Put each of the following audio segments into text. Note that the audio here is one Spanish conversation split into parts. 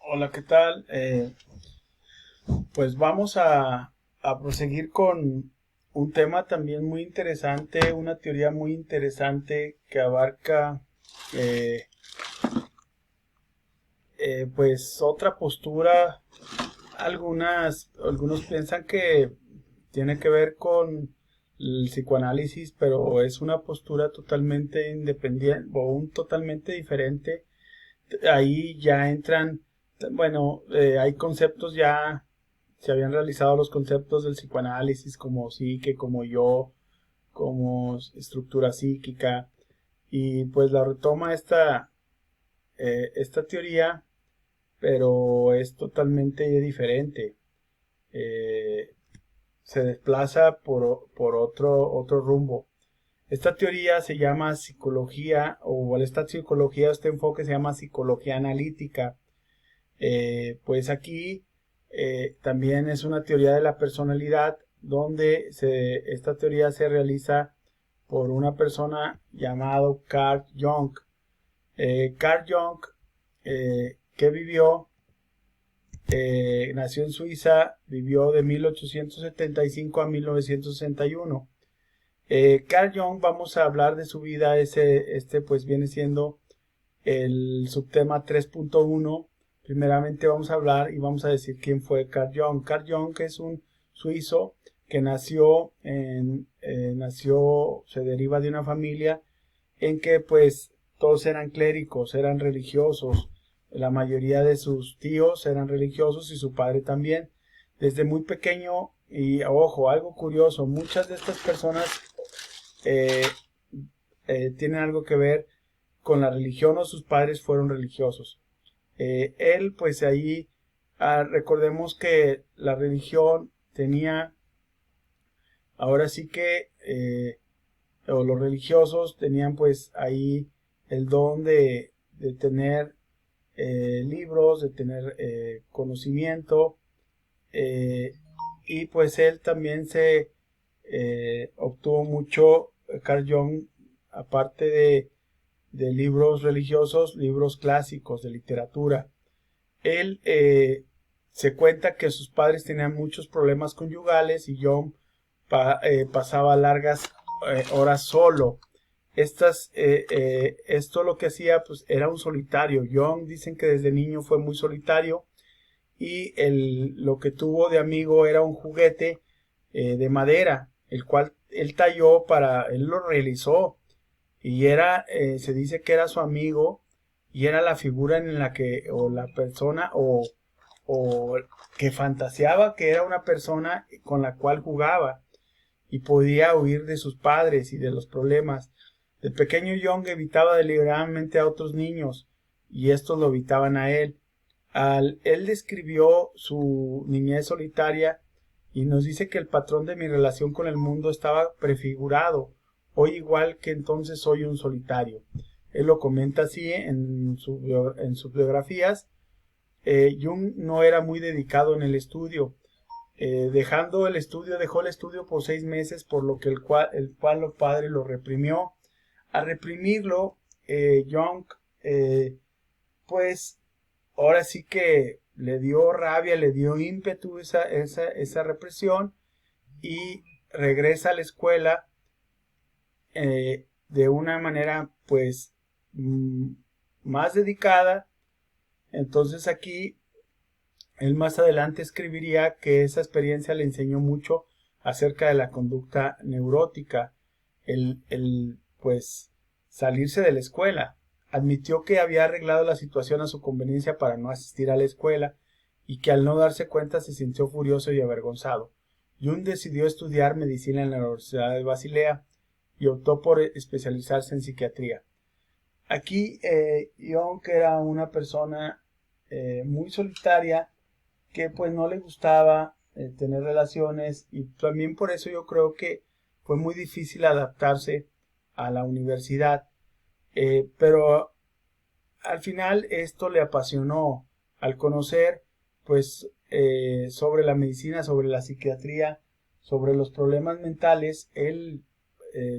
Hola, ¿qué tal? Pues vamos a proseguir con un tema también muy interesante, una teoría muy interesante que abarca eh, pues otra postura. Algunos piensan que tiene que ver con el psicoanálisis, pero es una postura totalmente independiente o un totalmente diferente. Ahí ya entran, bueno, hay conceptos ya, se habían realizado los conceptos del psicoanálisis como psique, como yo, como estructura psíquica, y pues la retoma esta teoría, pero es totalmente diferente. Eh, Se desplaza por otro rumbo. Esta teoría se llama psicología, o esta psicología, este enfoque se llama psicología analítica. Pues aquí también es una teoría de la personalidad donde esta teoría se realiza por una persona llamado Carl Jung. Carl Jung, que nació en Suiza, vivió de 1875 a 1961. Carl Jung, vamos a hablar de su vida, este pues viene siendo el subtema 3.1. Primeramente vamos a hablar y vamos a decir quién fue Carl Jung. Carl Jung es un suizo que se deriva de una familia en que pues todos eran clérigos, eran religiosos. La mayoría de sus tíos eran religiosos y su padre también. Desde muy pequeño, y ojo, algo curioso, muchas de estas personas eh, tienen algo que ver con la religión o sus padres fueron religiosos. Él, pues ahí, recordemos que la religión tenía, ahora sí que, o los religiosos tenían pues ahí el don de tener libros, de tener conocimiento, eh, y pues él también se obtuvo mucho, Carl Jung, aparte de libros religiosos, libros clásicos de literatura. Él se cuenta que sus padres tenían muchos problemas conyugales y John pasaba largas horas solo. Esto lo que hacía pues era un solitario. John dicen que desde niño fue muy solitario y lo que tuvo de amigo era un juguete de madera, el cual él lo realizó y se dice que era su amigo y era la figura en la que, o la persona, o que fantaseaba que era una persona con la cual jugaba y podía huir de sus padres y de los problemas. El pequeño Young evitaba deliberadamente a otros niños y estos lo evitaban a él. Él describió su niñez solitaria y nos dice que el patrón de mi relación con el mundo estaba prefigurado. Hoy igual que entonces soy un solitario. Él lo comenta así en sus biografías. Jung no era muy dedicado en el estudio. Dejó el estudio por 6 meses, por lo que el cual los padres lo reprimió. Al reprimirlo, Jung, pues ahora sí que le dio rabia, le dio ímpetu esa represión y regresa a la escuela de una manera pues más dedicada. Entonces aquí él más adelante escribiría que esa experiencia le enseñó mucho acerca de la conducta neurótica, pues salirse de la escuela. Admitió que había arreglado la situación a su conveniencia para no asistir a la escuela y que al no darse cuenta se sintió furioso y avergonzado. Jung decidió estudiar medicina en la Universidad de Basilea y optó por especializarse en psiquiatría. Aquí Jung era una persona muy solitaria que pues no le gustaba tener relaciones y también por eso yo creo que fue muy difícil adaptarse a la universidad. Pero al final esto le apasionó al conocer pues sobre la medicina, sobre la psiquiatría, sobre los problemas mentales. Él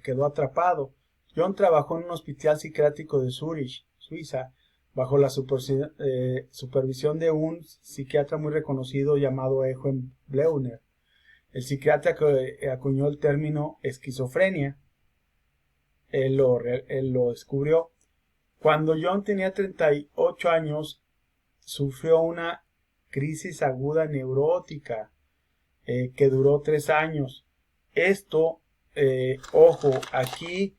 quedó atrapado. John trabajó en un hospital psiquiátrico de Zurich, Suiza, bajo la supervisión de un psiquiatra muy reconocido llamado Eugen Bleuner, el psiquiatra que acuñó el término esquizofrenia. Él lo descubrió. Cuando Jung tenía 38 años, sufrió una crisis aguda neurótica que duró 3 años. Esto, ojo, aquí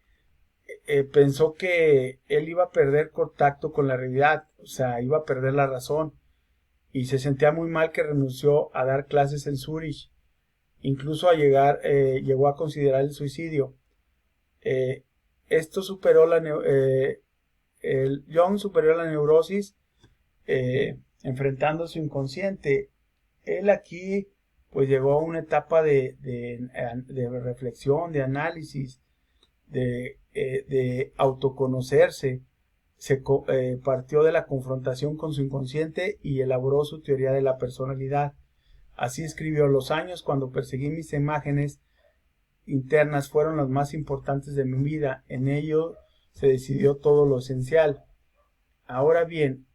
pensó que él iba a perder contacto con la realidad, o sea, iba a perder la razón, y se sentía muy mal que renunció a dar clases en Zurich, incluso llegó a considerar el suicidio. Esto superó Jung superó la neurosis enfrentando su inconsciente. Él aquí pues llegó a una etapa de reflexión, de análisis, de autoconocerse. Partió de la confrontación con su inconsciente y elaboró su teoría de la personalidad. Así escribió: los años cuando perseguí mis imágenes internas fueron los más importantes de mi vida. En ello se decidió todo lo esencial. Ahora bien,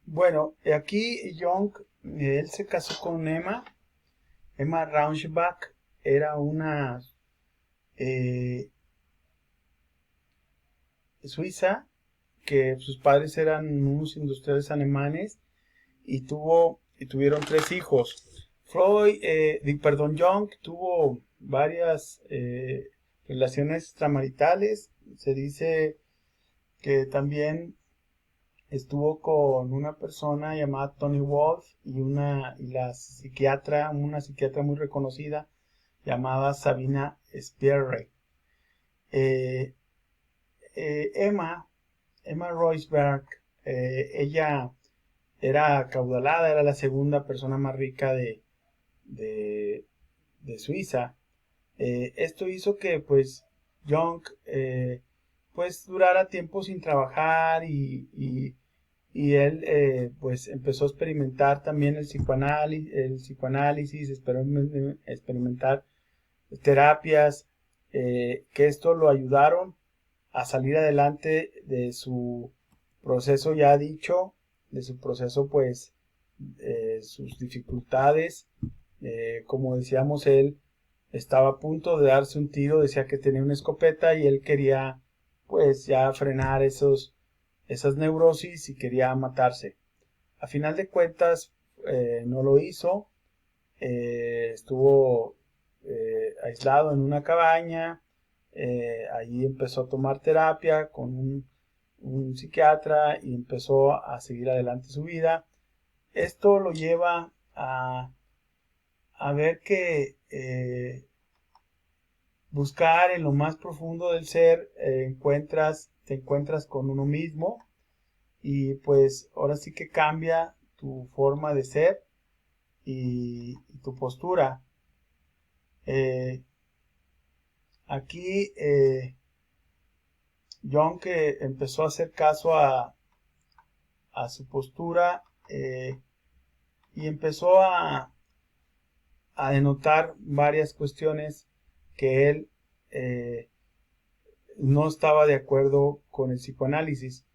bueno, aquí Jung, él se casó con Emma Rauschenbach. Era una suiza, que sus padres eran unos industriales alemanes y tuvieron 3 hijos. Jung tuvo varias relaciones extramaritales. Se dice que también estuvo con una persona llamada Toni Wolff y una psiquiatra muy reconocida llamada Sabina Spierre. Emma Rauschenbach, ella era acaudalada, era la segunda persona más rica de Suiza. Esto hizo que pues Jung pues durara tiempo sin trabajar y él pues empezó a experimentar también el psicoanálisis, experimentar terapias que esto lo ayudaron a salir adelante de su proceso ya dicho, de su proceso pues sus dificultades. Como decíamos, él estaba a punto de darse un tiro, decía que tenía una escopeta y él quería pues ya frenar esas neurosis y quería matarse. A final de cuentas no lo hizo. Estuvo aislado en una cabaña. Allí empezó a tomar terapia con un psiquiatra y empezó a seguir adelante su vida. Esto lo lleva a ver que buscar en lo más profundo del ser te encuentras con uno mismo, y pues ahora sí que cambia tu forma de ser y tu postura. Aquí Jung que empezó a hacer caso a su postura y empezó a denotar varias cuestiones que él no estaba de acuerdo con el psicoanálisis.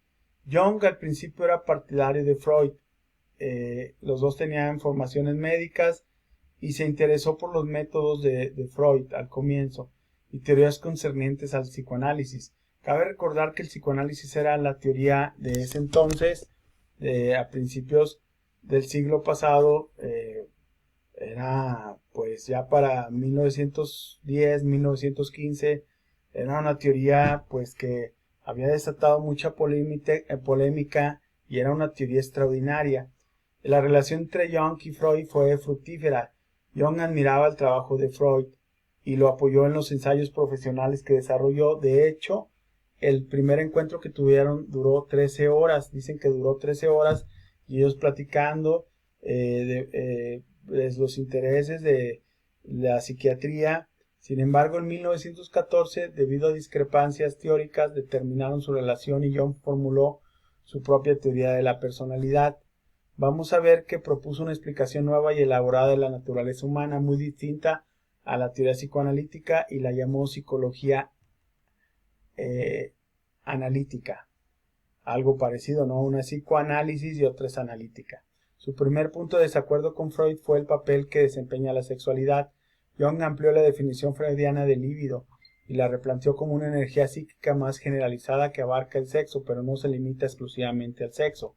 Jung al principio era partidario de Freud. Los dos tenían formaciones médicas y se interesó por los métodos de Freud al comienzo y teorías concernientes al psicoanálisis. Cabe recordar que el psicoanálisis era la teoría de ese entonces, a principios del siglo pasado. Era pues ya para 1910, 1915, era una teoría pues que había desatado mucha polémica y era una teoría extraordinaria. La relación entre Jung y Freud fue fructífera. Jung admiraba el trabajo de Freud y lo apoyó en los ensayos profesionales que desarrolló. De hecho, el primer encuentro que tuvieron duró 13 horas. Dicen que duró 13 horas y ellos platicando los intereses de la psiquiatría. Sin embargo, en 1914, debido a discrepancias teóricas, determinaron su relación y Jung formuló su propia teoría de la personalidad. Vamos a ver que propuso una explicación nueva y elaborada de la naturaleza humana, muy distinta a la teoría psicoanalítica, y la llamó psicología analítica. Algo parecido, ¿no? Una es psicoanálisis y otra es analítica. Su primer punto de desacuerdo con Freud fue el papel que desempeña la sexualidad. Jung amplió la definición freudiana de líbido y la replanteó como una energía psíquica más generalizada que abarca el sexo, pero no se limita exclusivamente al sexo.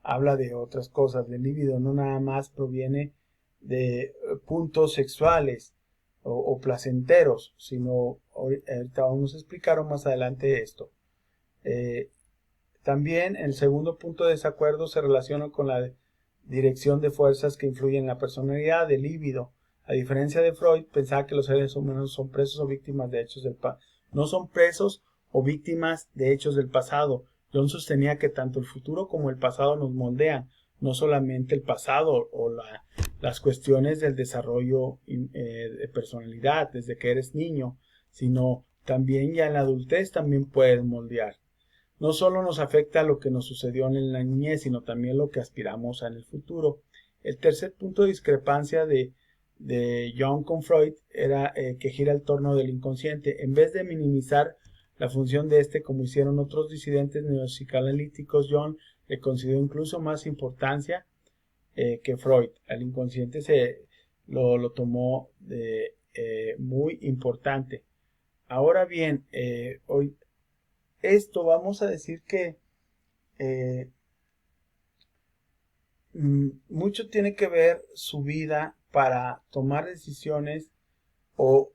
Habla de otras cosas. El líbido no nada más proviene de puntos sexuales o placenteros, sino ahorita vamos a explicar más adelante esto. También el segundo punto de desacuerdo se relaciona con la dirección de fuerzas que influyen en la personalidad del líbido. A diferencia de Freud, pensaba que los seres humanos son presos o víctimas de hechos del pasado. No son presos o víctimas de hechos del pasado. Jung sostenía que tanto el futuro como el pasado nos moldean, no solamente el pasado o las cuestiones del desarrollo de personalidad desde que eres niño, sino también ya en la adultez también puedes moldear. No solo nos afecta lo que nos sucedió en la niñez, sino también lo que aspiramos en el futuro. El tercer punto de discrepancia de Jung con Freud era que gira el torno del inconsciente. En vez de minimizar la función de este, como hicieron otros disidentes neuropsicoanalíticos, Jung le concedió incluso más importancia que Freud. Al inconsciente lo tomó de muy importante. Ahora bien, hoy esto vamos a decir que mucho tiene que ver su vida para tomar decisiones o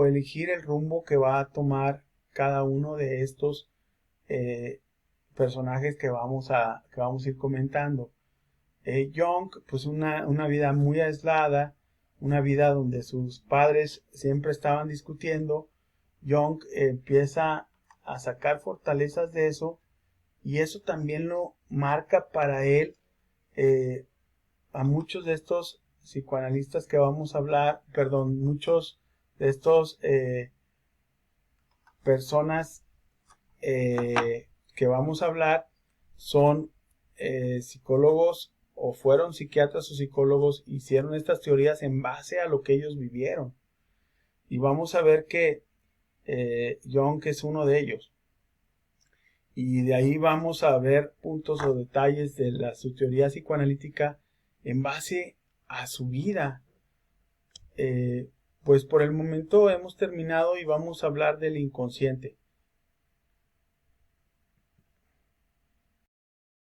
elegir el rumbo que va a tomar cada uno de estos personajes que vamos a ir comentando. Jung, pues una vida muy aislada, una vida donde sus padres siempre estaban discutiendo. Jung empieza a sacar fortalezas de eso y eso también lo marca para él a muchos de estos psicoanalistas que vamos a hablar, perdón, muchos de estos personas que vamos a hablar son psicólogos o fueron psiquiatras o psicólogos, hicieron estas teorías en base a lo que ellos vivieron. Y vamos a ver que Jung es uno de ellos. Y de ahí vamos a ver puntos o detalles de su teoría psicoanalítica en base a su vida. Pues por el momento hemos terminado y vamos a hablar del inconsciente.